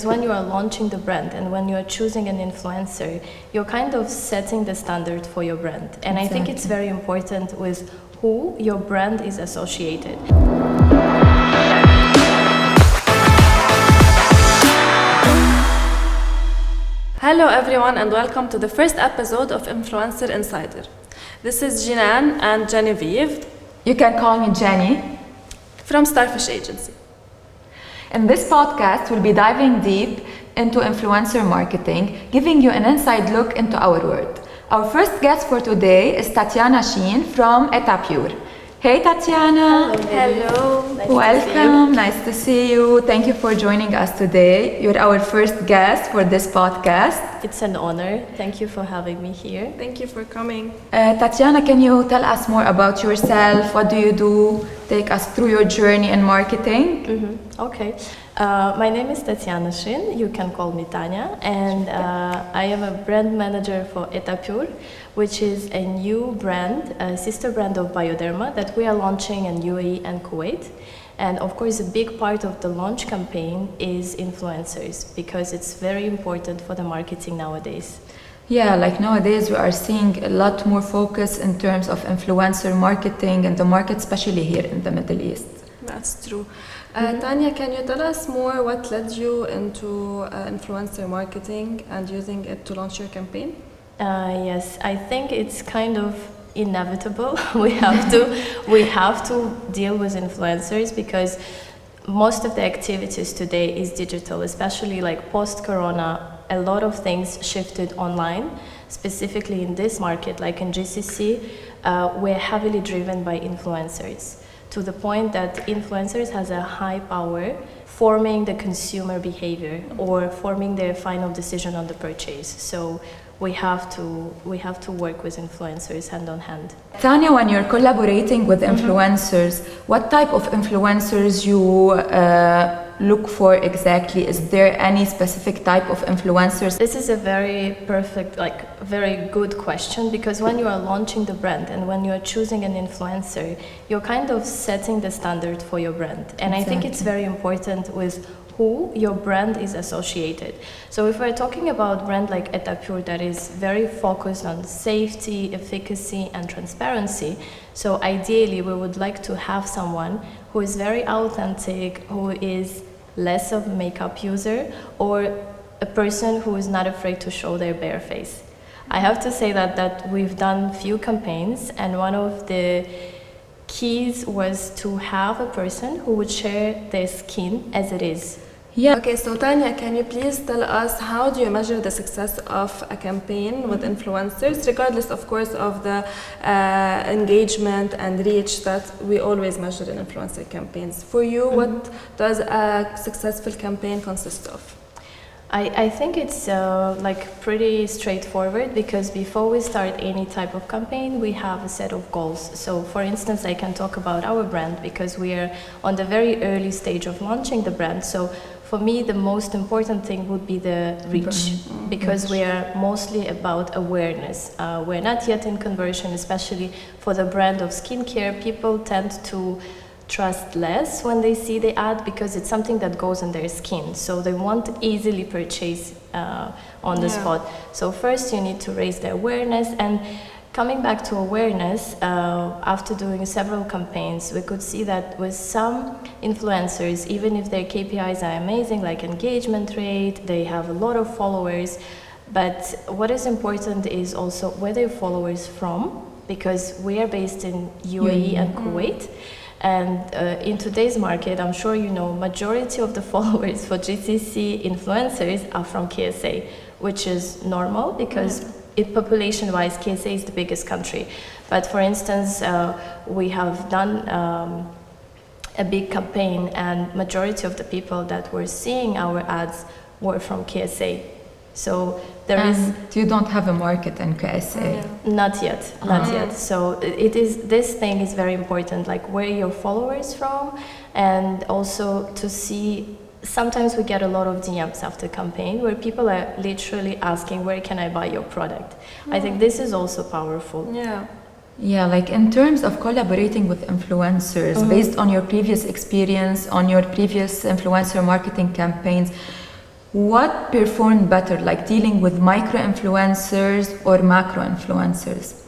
When you are launching the brand and when you are choosing an influencer, you're kind of setting the standard for your brand. And I think it's very important with who your brand is associated. Hello everyone and welcome to the first episode of Influencer Insider. This is Jinan and Genevieve. You can call me Jenny. From Starfish Agency. In this podcast, we'll be diving deep into influencer marketing, giving you an inside look into our world. Our first guest for today is Tatiana Shin from Etat Pur. Hey Tatiana! Hello! Welcome, nice to see you. Thank you for joining us today. You're our first guest for this podcast. It's an honor. Thank you for having me here. Thank you for coming. Tatiana, can you tell us more about yourself? What do you do? Take us through your journey in marketing. Okay. My name is Tatiana Shin. You can call me Tanya. And I am a brand manager for Etat Pur, which is a new brand, a sister brand of Bioderma that we are launching in UAE and Kuwait. And of course, a big part of the launch campaign is influencers because it's very important for the marketing nowadays. Yeah, like nowadays we are seeing a lot more focus in terms of influencer marketing in the market, especially here in the Middle East. That's true. Tanya, can you tell us more what led you into influencer marketing and using it to launch your campaign? Yes, I think it's kind of inevitable. we have to deal with influencers because most of the activities today is digital, especially like post-corona. A lot of things shifted online, specifically in this market, like in GCC, we're heavily driven by influencers to the point that influencers has a high power forming the consumer behavior or forming their final decision on the purchase. So we have to work with influencers hand on hand. Tanya, when you're collaborating with influencers, what type of influencers you look for exactly? Is there any specific type of influencers? This is a very very good question because when you are launching the brand and when you are choosing an influencer, you're kind of setting the standard for your brand. And I think it's very important with who your brand is associated. So if we're talking about brand like Etat Pur that is very focused on safety, efficacy and transparency, so ideally we would like to have someone who is very authentic, who is less of a makeup user, or a person who is not afraid to show their bare face. I have to say that we've done few campaigns and one of the keys was to have a person who would share their skin as it is. Yeah. Okay, so Tanya, can you please tell us how do you measure the success of a campaign with influencers, regardless, of course, of the engagement and reach that we always measure in influencer campaigns? For you, what does a successful campaign consist of? I think it's pretty straightforward because before we start any type of campaign, we have a set of goals. So for instance, I can talk about our brand because we are on the very early stage of launching the brand. So for me, the most important thing would be the reach because we are mostly about awareness. We're not yet in conversion, especially for the brand of skincare. People tend to trust less when they see the ad because it's something that goes on their skin. So they won't easily purchase on the spot. So first you need to raise the awareness. And coming back to awareness, after doing several campaigns, we could see that with some influencers, even if their KPIs are amazing, like engagement rate, they have a lot of followers, but what is important is also where their followers from, because we are based in UAE and Kuwait. And in today's market, I'm sure you know, majority of the followers for GCC influencers are from KSA, which is normal because population-wise, KSA is the biggest country. But for instance, we have done a big campaign and majority of the people that were seeing our ads were from KSA. So you don't have a market in KSA? Not yet. So this thing is very important, like where your followers from, and also to see. Sometimes we get a lot of DMs after campaign where people are literally asking, where can I buy your product? I think this is also powerful. Yeah, like in terms of collaborating with influencers, based on your previous experience, on your previous influencer marketing campaigns, What performed better, like dealing with micro-influencers or macro-influencers?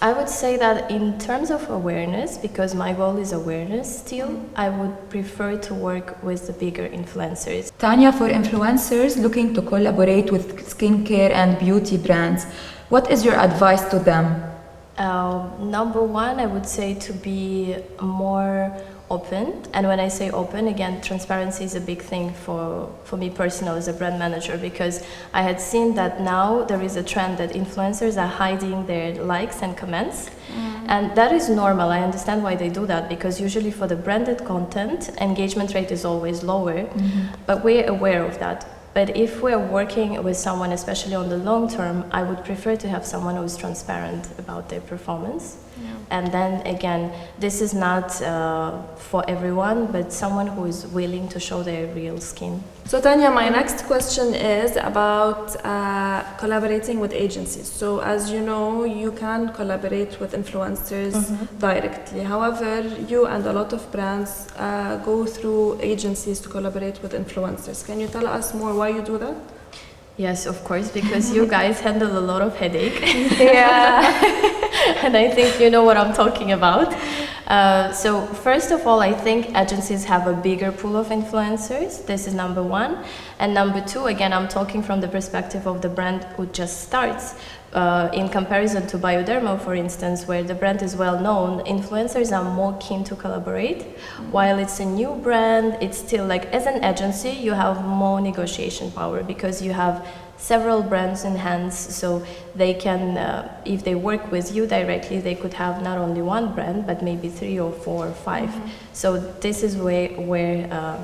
I would say that in terms of awareness, because my goal is awareness still, I would prefer to work with the bigger influencers. Tanya, for influencers looking to collaborate with skincare and beauty brands, what is your advice to them? Number one, I would say to be more open. And when I say open, again, transparency is a big thing for me personally as a brand manager, because I had seen that now there is a trend that influencers are hiding their likes and comments. And that is normal. I understand why they do that, because usually for the branded content, engagement rate is always lower, but we're aware of that. But if we're working with someone, especially on the long term, I would prefer to have someone who is transparent about their performance. And then again, this is not for everyone, but someone who is willing to show their real skin. So Tanya, my next question is about collaborating with agencies. So as you know, you can collaborate with influencers directly. However, you and a lot of brands go through agencies to collaborate with influencers. Can you tell us more why you do that? Yes, of course, because you guys handle a lot of headache. Yeah. And I think you know what I'm talking about. So first of all, I think agencies have a bigger pool of influencers. This is number one. And number two, again, I'm talking from the perspective of the brand who just starts. In comparison to Bioderma, for instance, where the brand is well known, influencers are more keen to collaborate. While it's a new brand, it's still like, as an agency, you have more negotiation power because you have several brands in hands, so they can, if they work with you directly, they could have not only one brand, but maybe 3 or 4 or 5. So this is where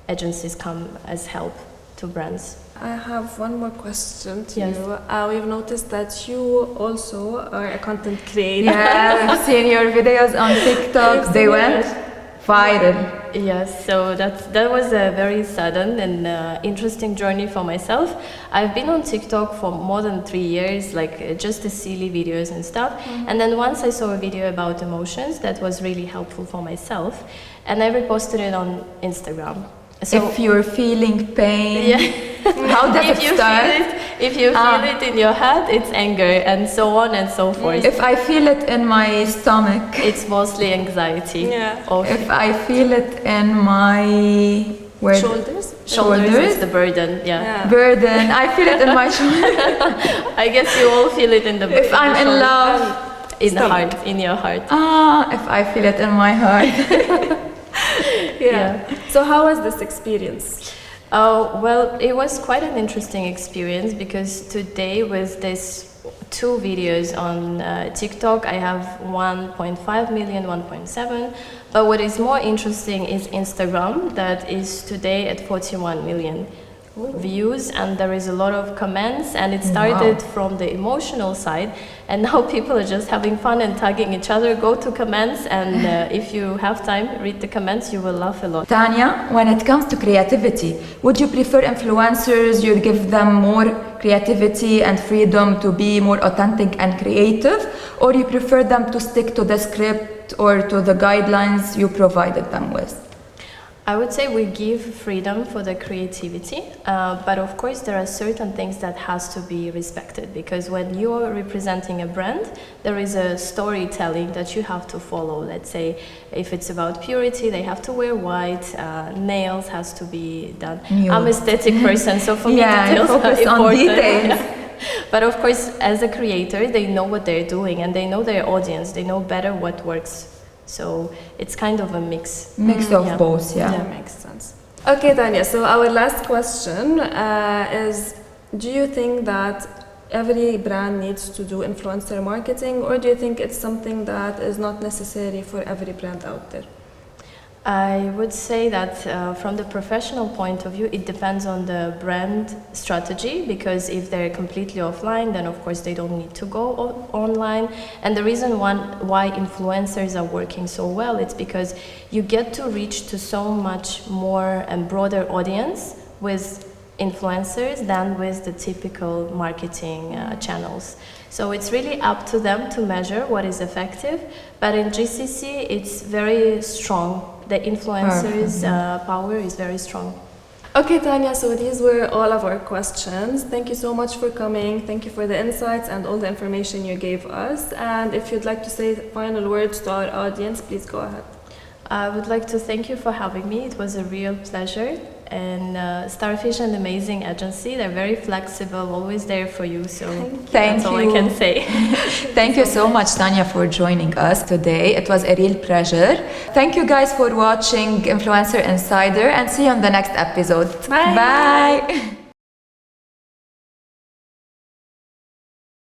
agencies come as help to brands. I have one more question to Yes. you. We've noticed that you also are a content creator. Yeah, I've seen your videos on TikTok. They went viral. Yes, so that was a very sudden and interesting journey for myself. I've been on TikTok for more than 3 years, like just the silly videos and stuff. And then once I saw a video about emotions that was really helpful for myself, and I reposted it on Instagram. So If you're feeling pain, yeah. how does it start? If you feel it in your heart, it's anger, and so on and so forth. If I feel it in my stomach, It's mostly anxiety. Yeah. Or if I feel it in my Shoulders? shoulders, it's the burden. Yeah. burden, I feel it in my shoulder. I guess you all feel it in the If I'm in shoulder. love, In the heart, in your heart. if I feel it in my heart. Yeah. So how was this experience? Well, it was quite an interesting experience because today with these 2 videos on TikTok, I have 1.5 million, 1.7. But what is more interesting is Instagram, that is today at 41 million views, and there is a lot of comments, and it started from the emotional side, and now people are just having fun and tagging each other. Go to comments, and if you have time, read the comments, you will laugh a lot. Tanya, when it comes to creativity, would you prefer influencers, you give them more creativity and freedom to be more authentic and creative, or you prefer them to stick to the script or to the guidelines you provided them with? I would say we give freedom for the creativity, but of course there are certain things that has to be respected, because when you are representing a brand, there is a storytelling that you have to follow. Let's say if it's about purity, they have to wear white, nails has to be done. Nude. I'm an aesthetic person, so for me Yeah, details are focus on important. details. But of course, as a creator, they know what they're doing and they know their audience, they know better what works. So it's kind of a mix. Mix of Yeah. both, yeah. That makes sense. Okay, Tanya, so our last question is, do you think that every brand needs to do influencer marketing, or do you think it's something that is not necessary for every brand out there? I would say that from the professional point of view, it depends on the brand strategy, because if they're completely offline, then of course they don't need to go online. And the reason why influencers are working so well, it's because you get to reach to so much more and broader audience with influencers than with the typical marketing channels. So it's really up to them to measure what is effective, but in GCC it's very strong. The influencers' power is very strong. Okay, Tanya, so these were all of our questions. Thank you so much for coming. Thank you for the insights and all the information you gave us. And if you'd like to say final words to our audience, please go ahead. I would like to thank you for having me. It was a real pleasure. And Starfish, an amazing agency. They're very flexible, always there for you. So that's all I can say. Thank you so much, Tanya, for joining us today. It was a real pleasure. Thank you guys for watching Influencer Insider, and see you on the next episode. Bye. Bye.